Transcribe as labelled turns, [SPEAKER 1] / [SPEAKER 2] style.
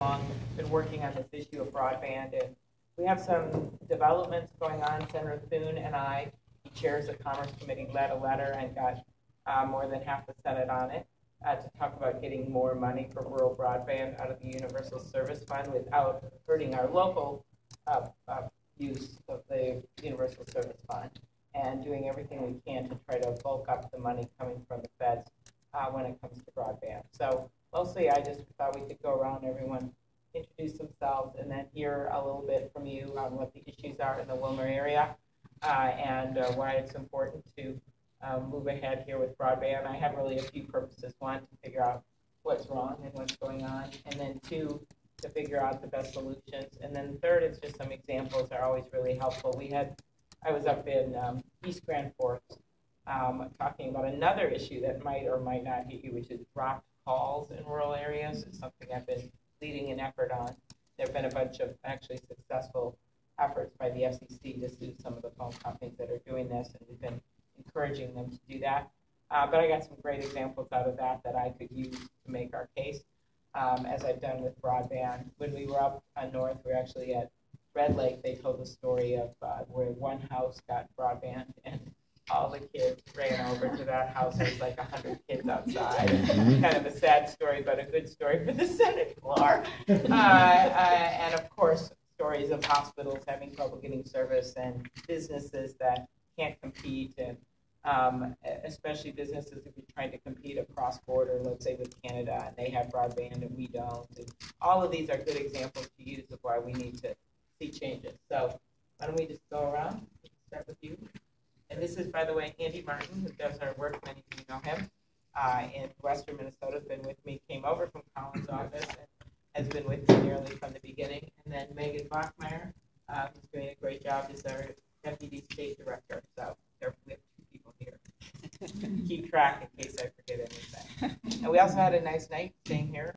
[SPEAKER 1] long been working on this issue of broadband, and we have some developments going on. Senator Thune and I, he chairs the Commerce Committee, led a letter and got more than half the Senate on it to talk about getting more money for rural broadband out of the Universal Service Fund without hurting our local use of the Universal Service Fund, and doing everything we can to try to bulk up the money coming from the feds when it comes to broadband. So mostly I just thought we could go around, everyone introduce themselves, and then hear a little bit from you on what the issues are in the Willmar area and why it's important to move ahead here with broadband. I have really a few purposes. One, to figure out what's wrong and what's going on, and then two, to figure out the best solutions. And then third, it's just some examples are always really helpful. I was up in East Grand Forks talking about another issue that might or might not hit you, which is dropped calls in rural areas. It's something I've been leading an effort on. There have been a bunch of actually successful efforts by the FCC to sue some of the phone companies that are doing this, and we've been encouraging them to do that. But I got some great examples out of that I could use to make our case, as I've done with broadband. When we were up north, we were actually at Red Lake. They told the story of where one house got broadband and all the kids ran over to that house. There's like 100 kids outside. Kind of a sad story, but a good story for the Senate floor. And of course, stories of hospitals having trouble getting service and businesses that can't compete, and especially businesses that are trying to compete across border, let's say with Canada, and they have broadband and we don't. And all of these are good examples to use of why we need to see changes. So why don't we just go around? Start with you. And this is, by the way, Andy Martin, who does our work. Many of you know him in Western Minnesota. Has been with me, came over from Collins' office, and has been with me nearly from the beginning. And then Megan Bachmeyer, who's doing a great job, is our Deputy State Director. So we have two people here. Keep track in case I forget anything. And we also had a nice night staying here.